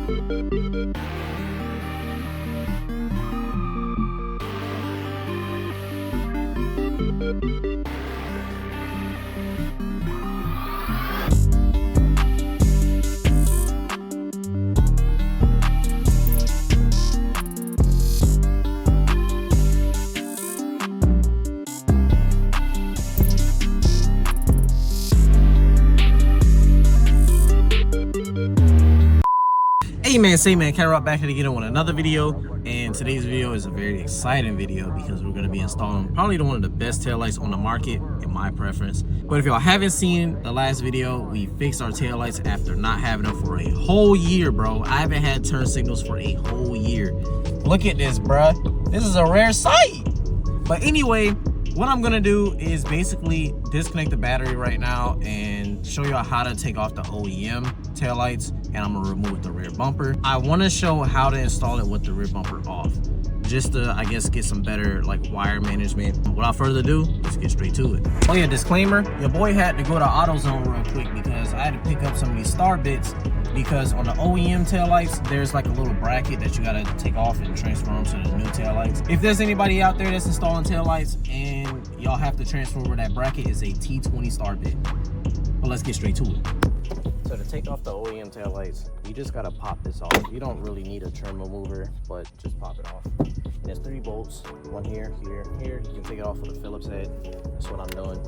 Hey man, say man, Cat Rock back here again with another video, and today's video is a very exciting video because we're going to be installing probably one of the best taillights on the market in my preference. But if y'all haven't seen the last video, we fixed our taillights after not having them for a whole year, bro. I haven't had turn signals for a whole year. Look at this, bruh. This is a rare sight. But anyway, what I'm gonna do is basically disconnect the battery right now and show y'all how to take off the OEM taillights, and I'm gonna remove the rear bumper. I wanna show how to install it with the rear bumper off, just to, I guess, get some better like wire management. Without further ado, let's get straight to it. Oh yeah, disclaimer, your boy had to go to AutoZone real quick because I had to pick up some of these star bits, because on the OEM taillights, there's like a little bracket that you gotta take off and transfer them to the new taillights. If there's anybody out there that's installing taillights and y'all have to transfer over that bracket, is a T20 star bit. But let's get straight to it. So to take off the OEM taillights, you just gotta pop this off. You don't really need a trim remover, but just pop it off. And there's 3 bolts, one here, here, here. You can take it off with a Phillips head. That's what I'm doing.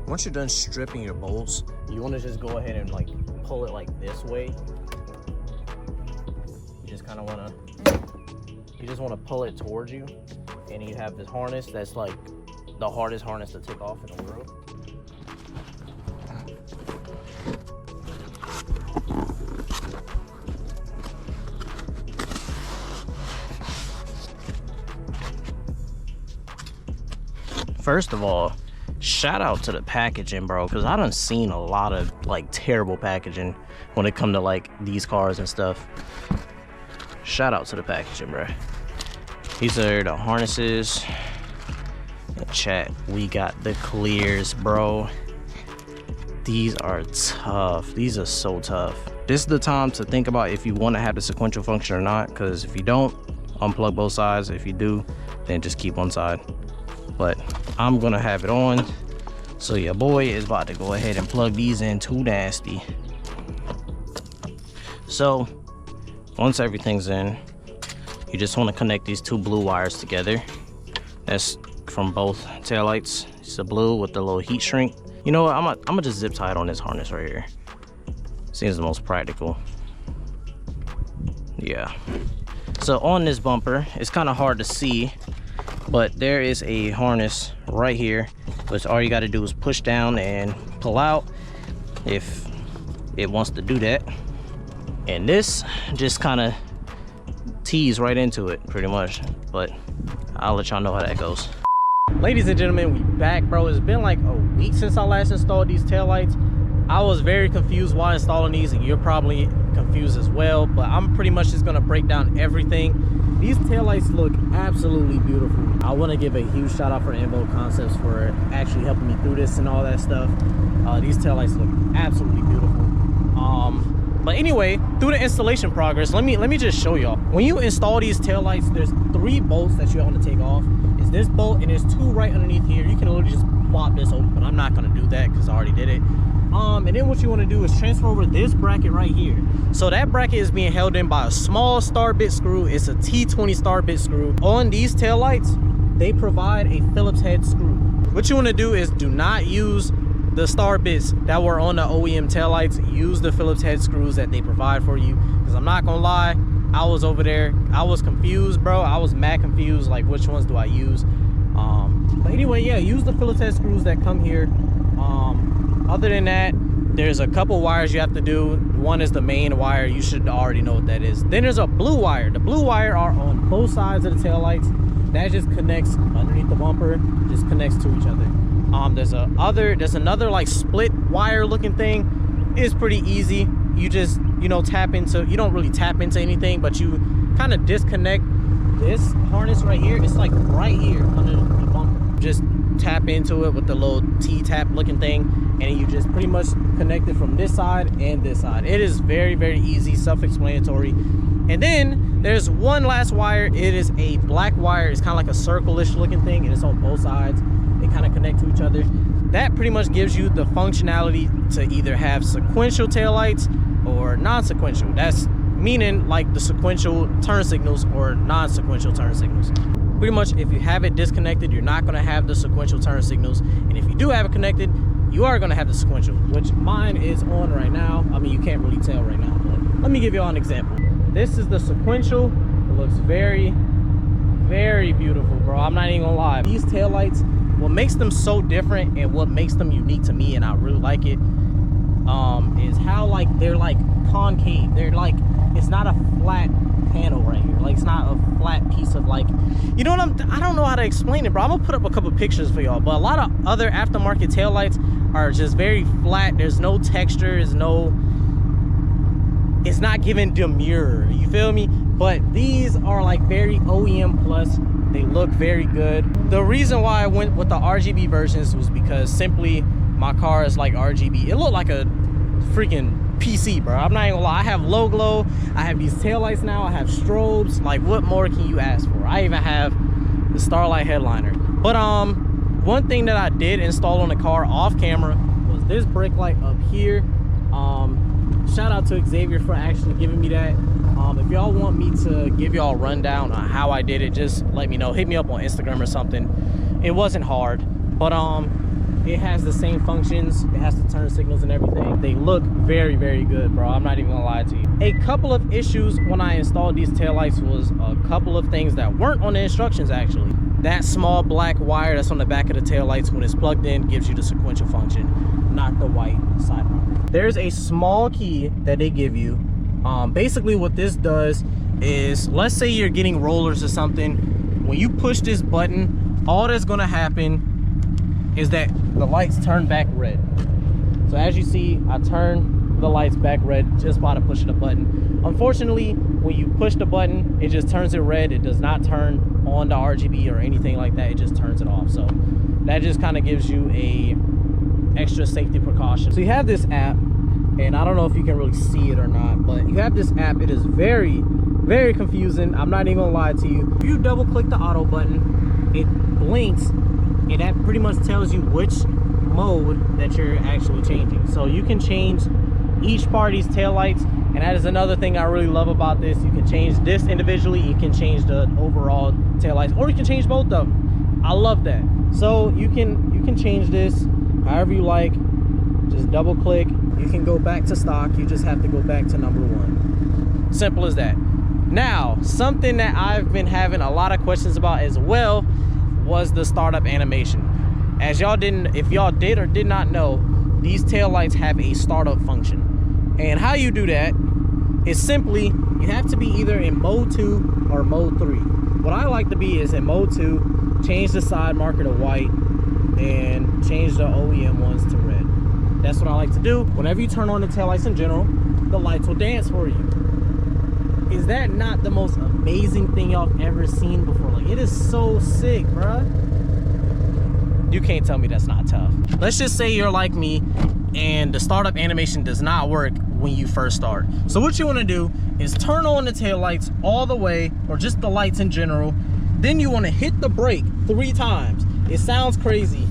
Once you're done stripping your bolts, you wanna just go ahead and like pull it like this way. You just kinda wanna pull it towards you. And you have this harness that's like the hardest harness to take off in the world. First of all, shout out to the packaging, bro, because I done seen a lot of like terrible packaging when it come to like these cars and stuff. Shout out to the packaging, bro. These are the harnesses. And chat, we got the clears, bro. These are tough. These are so tough. This is the time to think about if you want to have the sequential function or not, because if you don't, unplug both sides. If you do, then just keep one side. But I'm gonna have it on, so your boy is about to go ahead and plug these in too nasty. So once everything's in, you just want to connect these 2 blue wires together. That's from both taillights. It's the blue with the little heat shrink. You know what, I'm gonna just zip tie it on this harness right here. Seems the most practical. Yeah, so on this bumper, it's kind of hard to see, but there is a harness right here, which all you got to do is push down and pull out if it wants to do that. And this just kind of tees right into it pretty much, but I'll let y'all know how that goes. Ladies and gentlemen, we back, bro. It's been like a week since I last installed these taillights. I was very confused while installing these, and you're probably confused as well, but I'm pretty much just gonna break down everything. These taillights look absolutely beautiful. I want to give a huge shout out for Invoke Concepts for actually helping me through this and all that stuff. These taillights look absolutely beautiful. But anyway, through the installation progress, let me just show y'all. When you install these taillights, there's 3 bolts that you want to take off. It's this bolt, and there's 2 right underneath here. You can literally just plop this open, but I'm not gonna do that because I already did it. And then what you want to do is transfer over this bracket right here. So that bracket is being held in by a small star bit screw. It's a T20 star bit screw. On these taillights, they provide a Phillips head screw. What you want to do is do not use the star bits that were on the OEM taillights. Use the Phillips head screws that they provide for you, because I'm not gonna lie, I was over there, I was confused, bro. I was mad confused, like which ones do I use. But anyway, yeah, use the Phillips head screws that come here. Other than that, there's a couple wires you have to do. One is the main wire. You should already know what that is. Then there's a blue wire. The blue wire are on both sides of the taillights. That just connects underneath the bumper, just connects to each other. There's another like split wire looking thing. It's pretty easy. You just, you know, you don't really tap into anything, but you kind of disconnect this harness right here. It's like right here under the bumper. Just tap into it with the little T-tap looking thing, and you just pretty much connect it from this side and this side. It is very, very easy, self-explanatory. And then there's one last wire. It is a black wire. It's kind of like a circle-ish looking thing, and it's on both sides. They kind of connect to each other. That pretty much gives you the functionality to either have sequential taillights or non-sequential. That's meaning like the sequential turn signals or non-sequential turn signals. Pretty much if you have it disconnected, you're not going to have the sequential turn signals, and if you do have it connected, you are going to have the sequential, which mine is on right now. I mean, you can't really tell right now, but let me give you all an example. This is the sequential. It looks very, very beautiful, bro. I'm not even gonna lie. These taillights, what makes them so different and what makes them unique to me, and I really like it, is how like they're like concave. They're like, it's not a flat panel right here. Like, it's not a flat piece of, like, you know what, I don't know how to explain it, bro. I'm gonna put up a couple pictures for y'all, but a lot of other aftermarket taillights are just very flat. There's no texture, there's no, it's not giving demure, you feel me? But these are like very OEM plus. They look very good. The reason why I went with the RGB versions was because simply my car is like RGB. It looked like a freaking PC, bro. I'm not even gonna lie. I have low glow, I have these taillights now, I have strobes. Like, what more can you ask for? I even have the Starlight headliner. But one thing that I did install on the car off camera was this brake light up here. Shout out to Xavier for actually giving me that. If y'all want me to give y'all a rundown on how I did it, just let me know. Hit me up on Instagram or something. It wasn't hard, but it has the same functions. It has the turn signals and everything. They look very, very good, bro. I'm not even gonna lie to you. A couple of issues when I installed these taillights was a couple of things that weren't on the instructions actually. That small black wire that's on the back of the taillights, when it's plugged in, gives you the sequential function, not the white side marker. There's a small key that they give you. Basically what this does is, let's say you're getting rollers or something. When you push this button, all that's gonna happen is that the lights turn back red. So as you see, I turn the lights back red just by pushing a button. Unfortunately, when you push the button, it just turns it red. It does not turn on the RGB or anything like that. It just turns it off. So that just kind of gives you a extra safety precaution. So you have this app, and I don't know if you can really see it or not, but you have this app. It is very, very confusing. I'm not even gonna lie to you. If you double click the auto button, it blinks, and that pretty much tells you which mode that you're actually changing. So you can change each party's taillights, and that is another thing I really love about this. You can change this individually, you can change the overall taillights, or you can change both of them. I love that. So you can change this however you like. Just double click, you can go back to stock. You just have to go back to number 1. Simple as that. Now, something that I've been having a lot of questions about as well was the startup animation. As y'all didn't, if y'all did or did not know, these taillights have a startup function. And how you do that is simply, you have to be either in mode 2 or mode 3. What I like to be is in mode 2, change the side marker to white, and change the OEM ones to red. That's what I like to do. Whenever you turn on the taillights in general, the lights will dance for you. Is that not the most amazing thing y'all have ever seen before? Like, it is so sick, bruh. You can't tell me that's not tough. Let's just say you're like me and the startup animation does not work when you first start. So what you want to do is turn on the taillights all the way, or just the lights in general. Then you want to hit the brake 3 times. It sounds crazy.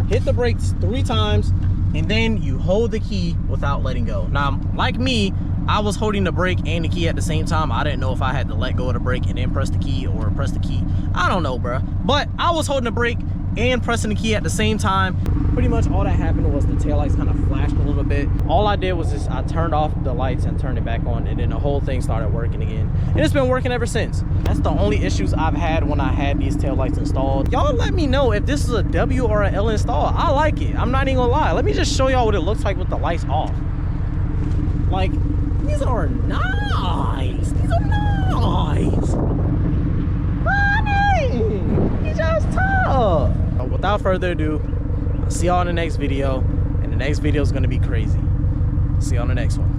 Hit the brakes 3 times, and then you hold the key without letting go. Now, like me, I was holding the brake and the key at the same time. I didn't know if I had to let go of the brake and then press the key, or press the key. I don't know, bro. But I was holding the brake and pressing the key at the same time. Pretty much all that happened was the taillights kind of flashed a little bit. All I did was just, I turned off the lights and turned it back on, and then the whole thing started working again. And it's been working ever since. That's the only issues I've had when I had these taillights installed. Y'all let me know if this is a W or an L install. I like it. I'm not even gonna lie. Let me just show y'all what it looks like with the lights off. Like, these are nice. These are nice. Honey, he's just tough. Without further ado, I'll see y'all in the next video, and the next video is going to be crazy. See you on the next one.